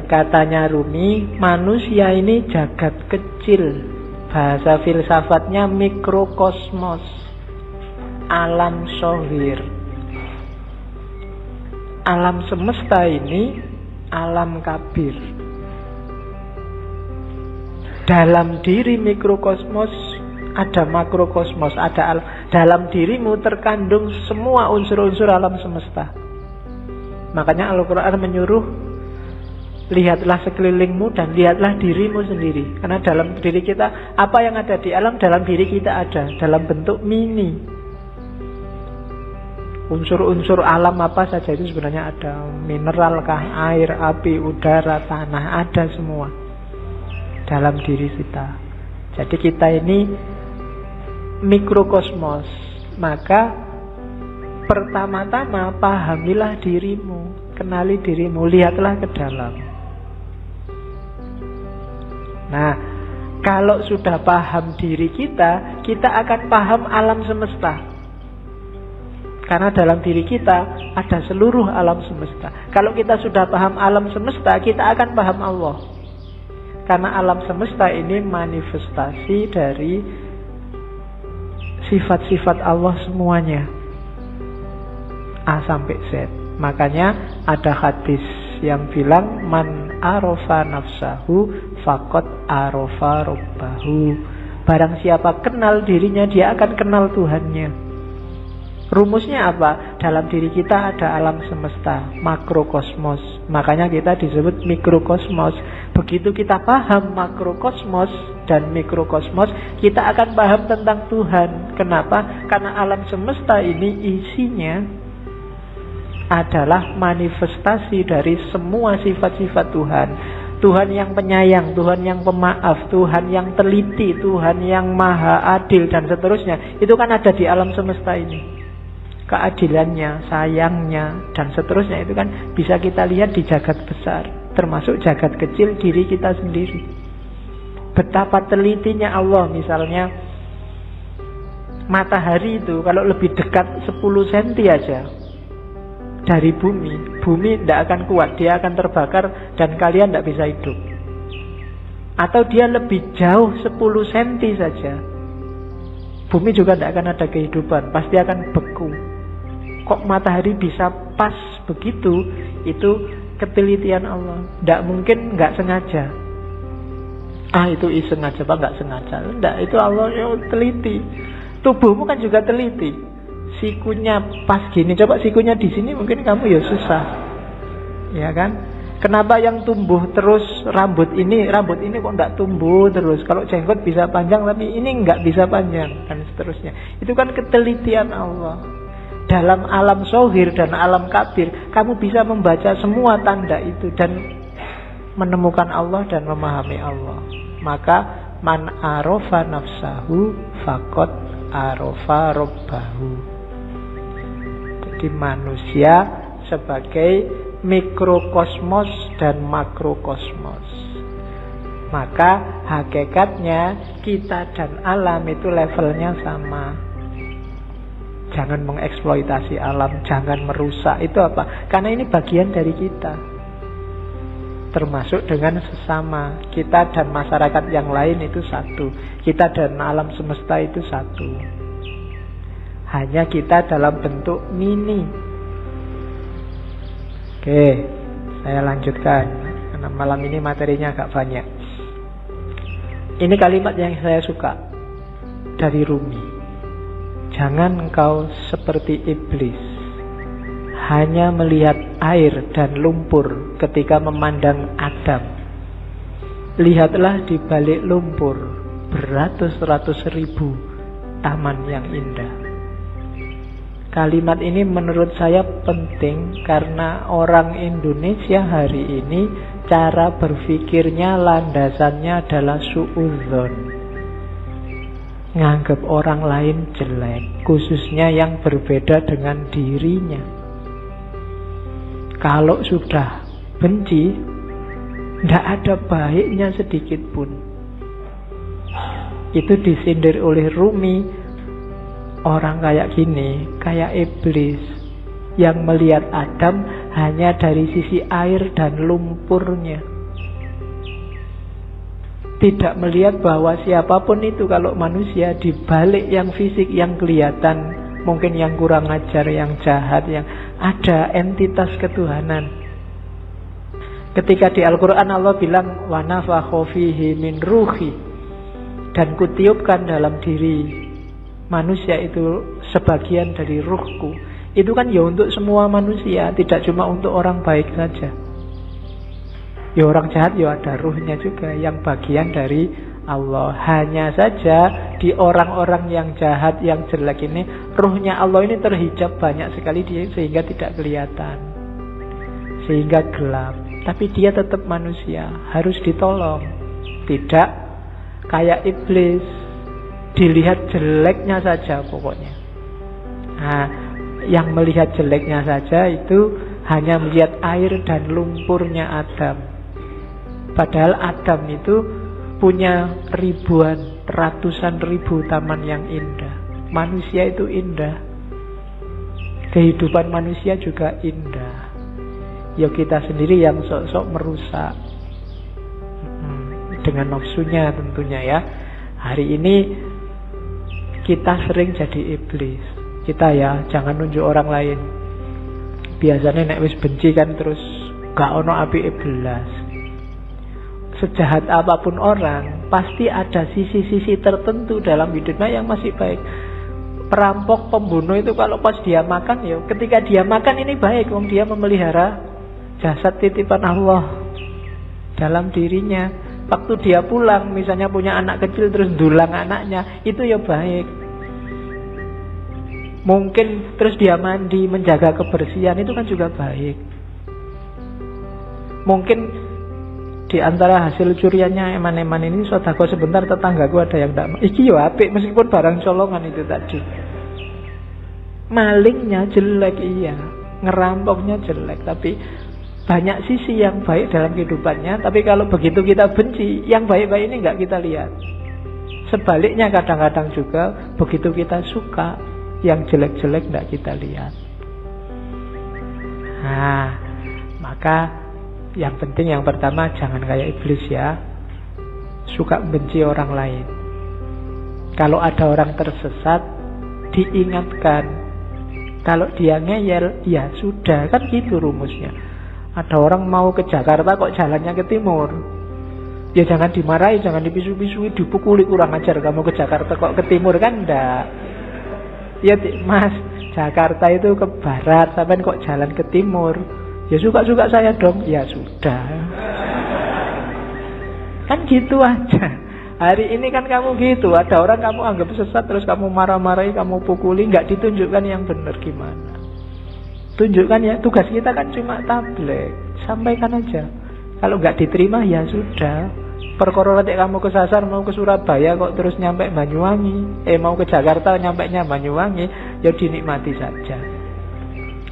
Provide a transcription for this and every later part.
katanya Rumi, manusia ini jagat kecil. Bahasa filsafatnya mikrokosmos, alam sohir. Alam semesta ini alam kabir. Dalam diri mikrokosmos ada makrokosmos, dalam dirimu terkandung semua unsur-unsur alam semesta. Makanya Al-Quran menyuruh, lihatlah sekelilingmu dan lihatlah dirimu sendiri. Karena dalam diri kita, apa yang ada di alam, dalam diri kita ada, dalam bentuk mini. Unsur-unsur alam apa saja itu sebenarnya ada. Mineral kah, air, api, udara, tanah, ada semua dalam diri kita. Jadi kita ini mikrokosmos. Maka pertama-tama pahamilah dirimu, kenali dirimu, lihatlah ke dalam. Nah, kalau sudah paham diri kita, kita akan paham alam semesta. Karena dalam diri kita ada seluruh alam semesta. Kalau kita sudah paham alam semesta, kita akan paham Allah. Karena alam semesta ini manifestasi dari sifat-sifat Allah semuanya, A sampai Z. Makanya ada hadis yang bilang, man arofa nafsahu faqad arofa rabbahu. Barang siapa kenal dirinya, dia akan kenal Tuhannya. Rumusnya apa? Dalam diri kita ada alam semesta, makrokosmos. Makanya kita disebut mikrokosmos. Begitu kita paham makrokosmos dan mikrokosmos, kita akan paham tentang Tuhan. Kenapa? Karena alam semesta ini isinya adalah manifestasi dari semua sifat-sifat Tuhan. Tuhan yang penyayang, Tuhan yang pemaaf, Tuhan yang teliti, Tuhan yang maha adil, dan seterusnya. Itu kan ada di alam semesta ini. Keadilannya, sayangnya, dan seterusnya itu kan bisa kita lihat di jagat besar, termasuk jagat kecil diri kita sendiri. Betapa telitinya Allah. Misalnya matahari itu kalau lebih dekat 10 cm aja dari bumi, bumi tidak akan kuat, dia akan terbakar dan kalian tidak bisa hidup. Atau dia lebih jauh 10 cm saja, bumi juga tidak akan ada kehidupan, pasti akan beku. Kok matahari bisa pas begitu? Itu ketelitian Allah. Tidak mungkin nggak sengaja. Itu iseng aja, Pak, nggak sengaja. Tidak, itu Allah yang teliti. Tubuhmu kan juga teliti. Sikunya pas gini, coba sikunya di sini mungkin kamu ya susah, ya kan? Kenapa yang tumbuh terus rambut ini kok nggak tumbuh terus? Kalau jenggot bisa panjang tapi ini nggak bisa panjang, dan seterusnya. Itu kan ketelitian Allah. Dalam alam sohir dan alam kabir, kamu bisa membaca semua tanda itu dan menemukan Allah dan memahami Allah. Maka man arofa nafsahu faqad arofa rabbahu. Jadi manusia sebagai mikrokosmos dan makrokosmos. Maka hakikatnya kita dan alam itu levelnya sama. Jangan mengeksploitasi alam, jangan merusak. Itu apa? Karena ini bagian dari kita. Termasuk dengan sesama. Kita dan masyarakat yang lain itu satu. Kita dan alam semesta itu satu. Hanya kita dalam bentuk mini. Oke, saya lanjutkan. Karena malam ini materinya agak banyak. Ini kalimat yang saya suka dari Rumi. Jangan engkau seperti iblis, hanya melihat air dan lumpur ketika memandang Adam. Lihatlah di balik lumpur beratus-ratus ribu taman yang indah. Kalimat ini menurut saya penting karena orang Indonesia hari ini cara berpikirnya landasannya adalah suudzon. Nganggap orang lain jelek, khususnya yang berbeda dengan dirinya. Kalau sudah benci, tidak ada baiknya sedikit pun. Itu disindir oleh Rumi. Orang kayak gini, kayak iblis yang melihat Adam hanya dari sisi air dan lumpurnya. Tidak melihat bahwa siapapun itu, kalau manusia, di balik yang fisik, yang kelihatan, mungkin yang kurang ajar, yang jahat, yang ada entitas ketuhanan. Ketika di Al-Quran Allah bilang wa nafakha fihi min ruhi, dan kutiupkan dalam diri manusia itu sebagian dari ruhku. Itu kan ya untuk semua manusia, tidak cuma untuk orang baik saja. Ya orang jahat ya ada ruhnya juga, yang bagian dari Allah. Hanya saja di orang-orang yang jahat, yang jelek ini, ruhnya Allah ini terhijab banyak sekali dia, sehingga tidak kelihatan, sehingga gelap. Tapi dia tetap manusia, harus ditolong. Tidak kayak iblis, dilihat jeleknya saja pokoknya. Nah, yang melihat jeleknya saja itu hanya melihat air dan lumpurnya Adam. Padahal Adam itu punya ribuan, ratusan ribu taman yang indah. Manusia itu indah. Kehidupan manusia juga indah. Ya kita sendiri yang sok-sok merusak dengan nafsunya tentunya ya. Hari ini kita sering jadi iblis. Kita ya jangan nunjuk orang lain. Biasanya nek wis benci kan terus gak ono api belas. Sejahat apapun orang, pasti ada sisi-sisi tertentu dalam hidupnya yang masih baik. Perampok, pembunuh itu kalau pas dia makan, ya ketika dia makan ini baik, wong dia memelihara jasad titipan Allah dalam dirinya. Waktu dia pulang, misalnya punya anak kecil terus dulang anaknya, itu ya baik. Mungkin terus dia mandi, menjaga kebersihan, itu kan juga baik. Mungkin di antara hasil curiannya eman-eman ini, sodako sebentar, tetanggaku ada yang tidak, iki yo apik meskipun barang colongan itu tadi. Malingnya jelek iya, ngerampoknya jelek, tapi banyak sisi yang baik dalam kehidupannya. Tapi kalau begitu kita benci, yang baik-baik ini nggak kita lihat. Sebaliknya kadang-kadang juga begitu kita suka, yang jelek-jelek nggak kita lihat. Nah, maka yang penting yang pertama, jangan kayak iblis ya, suka benci orang lain. Kalau ada orang tersesat, diingatkan. Kalau dia ngeyel, ya sudah, kan gitu rumusnya. Ada orang mau ke Jakarta kok jalannya ke timur, ya jangan dimarahi, jangan dipisu-pisui, dipukuli, kurang ajar kamu ke Jakarta kok ke timur, kan enggak. Ya mas, Jakarta itu ke barat, sampai kok jalan ke timur, ya suka-suka saya dong. Ya sudah, kan gitu aja. Hari ini kan kamu gitu, ada orang kamu anggap sesat, terus kamu marah-marahi, kamu pukuli, nggak ditunjukkan yang benar gimana. Tunjukkan ya, tugas kita kan cuma tabligh, sampaikan aja. Kalau nggak diterima ya sudah. Perkara nanti kamu kesasar mau ke Surabaya kok terus nyampe Banyuwangi, mau ke Jakarta nyampenya Banyuwangi, ya dinikmati saja,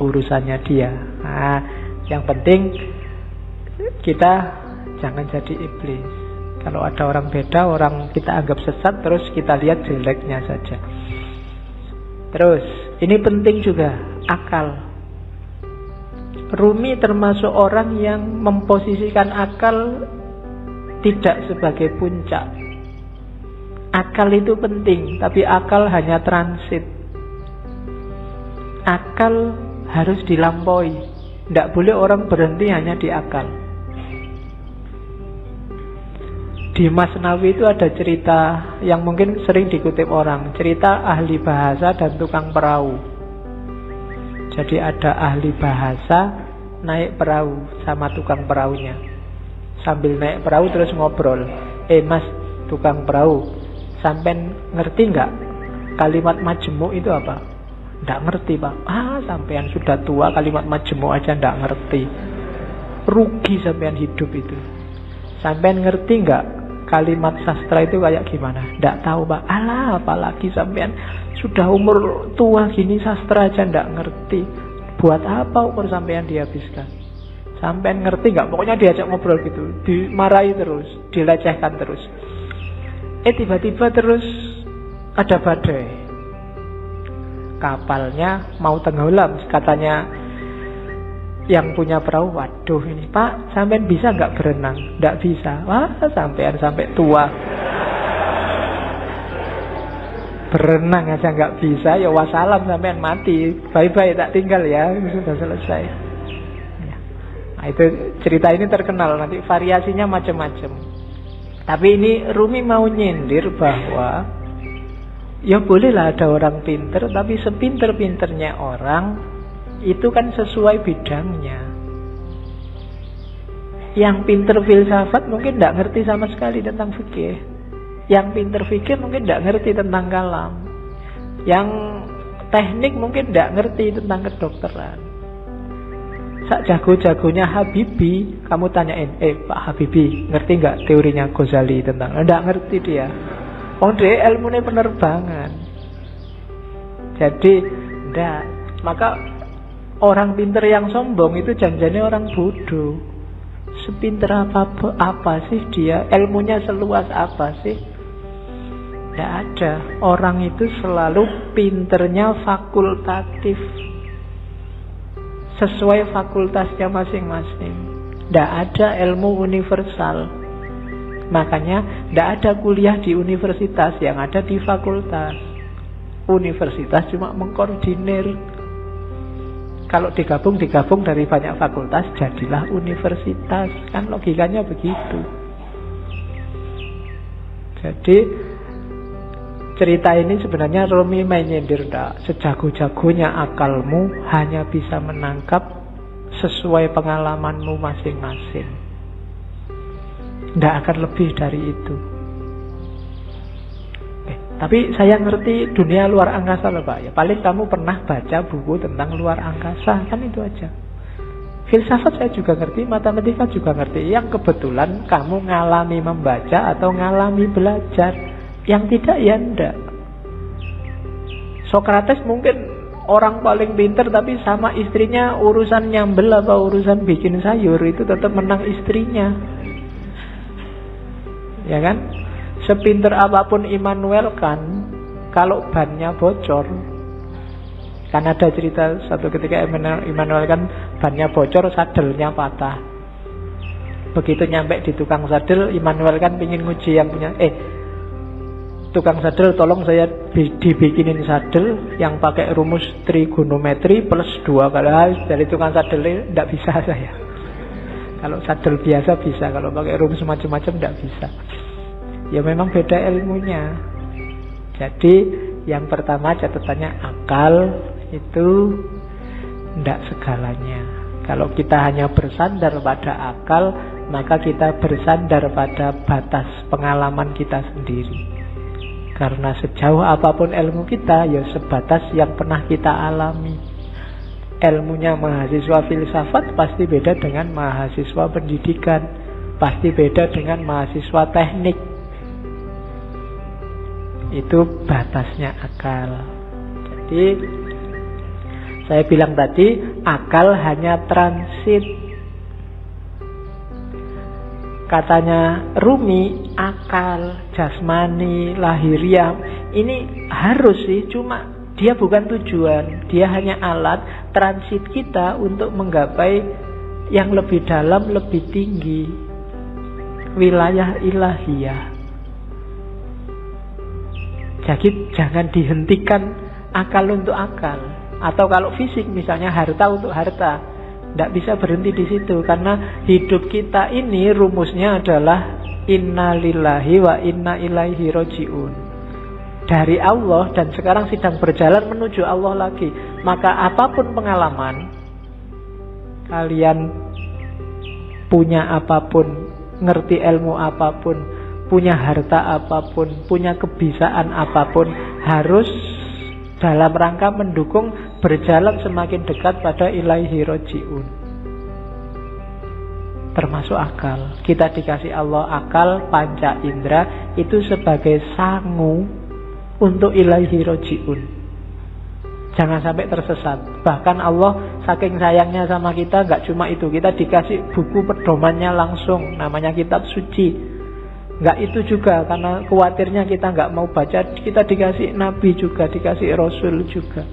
urusannya dia. Nah, yang penting kita jangan jadi iblis. Kalau ada orang beda, orang kita anggap sesat, terus kita lihat jeleknya saja. Terus ini penting juga, akal. Rumi termasuk orang yang memposisikan akal tidak sebagai puncak. Akal itu penting, tapi akal hanya transit. Akal harus dilampaui. Tidak boleh orang berhenti hanya di akal. Di Masnawi itu ada cerita yang mungkin sering dikutip orang, cerita ahli bahasa dan tukang perahu. Jadi ada ahli bahasa naik perahu sama tukang perahunya. Sambil naik perahu terus ngobrol, mas tukang perahu, sampean ngerti nggak kalimat majemuk itu apa? Nggak ngerti pak. Sampean sudah tua kalimat majemuk aja nggak ngerti, rugi sampean hidup itu. Sampean ngerti nggak kalimat sastra itu kayak gimana? Nggak tahu pak. Apalagi sampean sudah umur tua gini sastra aja nggak ngerti. Buat apa umur sampean dihabiskan? Sampean ngerti nggak? Pokoknya diajak ngobrol gitu, dimarahi terus, dilecehkan terus. Tiba-tiba terus ada badai, kapalnya mau tenggelam. Katanya yang punya perahu, waduh ini Pak, sampean bisa nggak berenang? Nggak bisa. Wah, sampean sampai tua berenang aja nggak bisa, ya wassalam, sampean mati, bye-bye, tak tinggal ya, sudah selesai. Ya. Nah, itu cerita ini terkenal, nanti variasinya macam-macam. Tapi ini Rumi mau nyindir bahwa ya bolehlah ada orang pinter, tapi sepinter-pinternya orang itu kan sesuai bidangnya. Yang pinter filsafat mungkin tidak ngerti sama sekali tentang fikih. Yang pinter fikih mungkin tidak ngerti tentang kalam. Yang teknik mungkin tidak ngerti tentang kedokteran. Sak jago-jagonya Habibie, kamu tanyain, Pak Habibie, ngerti nggak teorinya Ghazali tentang? Tidak ngerti dia. Oh, dia ilmunya penerbangan. Jadi, tidak. Maka orang pinter yang sombong itu janjinya orang bodoh. Sepinter apa sih dia? Ilmunya seluas apa sih? Tidak ada. Orang itu selalu pinternya fakultatif, sesuai fakultasnya masing-masing. Tidak ada ilmu universal. Makanya tidak ada kuliah di universitas, yang ada di fakultas. Universitas cuma mengkoordinir. Kalau digabung dari banyak fakultas, jadilah universitas. Kan logikanya begitu. Jadi cerita ini sebenarnya Rumi menyindir, sejago-jagonya akalmu hanya bisa menangkap sesuai pengalamanmu masing-masing. Tidak akan lebih dari itu. Tapi saya ngerti dunia luar angkasa loh Pak. Ya, paling kamu pernah baca buku tentang luar angkasa, kan itu aja. Filsafat saya juga ngerti, matematika juga ngerti. Yang kebetulan kamu ngalami membaca atau ngalami belajar. Yang tidak ya enggak. Sokrates mungkin orang paling pinter, tapi sama istrinya urusan nyambel apa urusan bikin sayur itu tetap menang istrinya. Ya kan? Sepinter apapun Immanuel kan, kalau bannya bocor, kan ada cerita satu ketika Immanuel kan bannya bocor, sadelnya patah. Begitu nyampe di tukang sadel, Immanuel kan ingin nguji yang punya, tukang sadel tolong saya dibikinin sadel yang pakai rumus trigonometri plus 2 kali. Dari tukang sadel tidak bisa saya. Kalau sadel biasa bisa, kalau pakai rumus macam-macam tidak bisa. Ya memang beda ilmunya. Jadi yang pertama catatannya akal itu tidak segalanya. Kalau kita hanya bersandar pada akal, maka kita bersandar pada batas pengalaman kita sendiri. Karena sejauh apapun ilmu kita, ya sebatas yang pernah kita alami. Ilmunya mahasiswa filsafat pasti beda dengan mahasiswa pendidikan, pasti beda dengan mahasiswa teknik. Itu batasnya akal. Jadi saya bilang tadi, akal hanya transit. Katanya Rumi, akal jasmani, lahiriah ini harus sih, cuma dia bukan tujuan. Dia hanya alat transit kita untuk menggapai yang lebih dalam, lebih tinggi, wilayah ilahiyah. Jadi jangan dihentikan akal untuk akal. Atau kalau fisik misalnya harta untuk harta, tidak bisa berhenti di situ. Karena hidup kita ini rumusnya adalah inna lillahi wa inna ilaihi roji'un. Dari Allah dan sekarang sedang berjalan menuju Allah lagi. Maka apapun pengalaman, kalian punya apapun, ngerti ilmu apapun, punya harta apapun, punya kebisaan apapun, harus dalam rangka mendukung berjalan semakin dekat pada ilaihi roji'un. Termasuk akal. Kita dikasih Allah akal, panca indera, itu sebagai sangu untuk ilaihi roji'un. Jangan sampai tersesat. Bahkan Allah saking sayangnya sama kita, gak cuma itu, kita dikasih buku pedomannya langsung, namanya kitab suci. Enggak itu juga, karena khawatirnya kita enggak mau baca, kita dikasih nabi juga, dikasih rasul juga.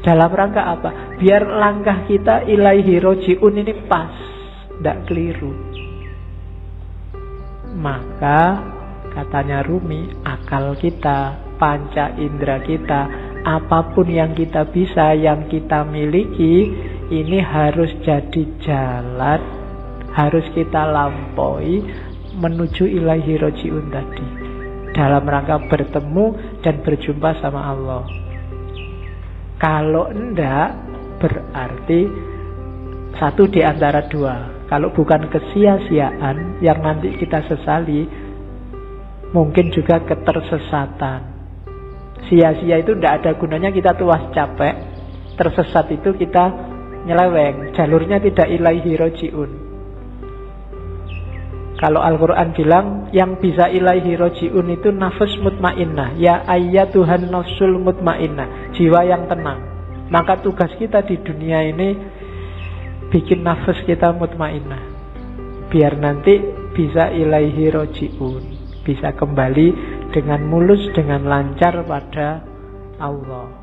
Dalam rangka apa? Biar langkah kita ilaihi roji'un ini pas, tidak keliru. Maka katanya Rumi, akal kita, panca indera kita, apapun yang kita bisa, yang kita miliki, ini harus jadi jalan, harus kita lampaui menuju ilaihi roji'un tadi, dalam rangka bertemu dan berjumpa sama Allah. Kalau enggak, berarti satu di antara dua. Kalau bukan kesia-siaan yang nanti kita sesali, mungkin juga ketersesatan. Sia-sia itu tidak ada gunanya, kita tuas capek. Tersesat itu kita nyeleweng, jalurnya tidak ilaihi roji'un. Kalau Al-Quran bilang yang bisa ilaihi roji'un itu nafs mutmainnah. Ya ayyatuhan nafsul mutmainnah, jiwa yang tenang. Maka tugas kita di dunia ini bikin nafs kita mutmainnah, biar nanti bisa ilaihi roji'un, bisa kembali dengan mulus, dengan lancar pada Allah.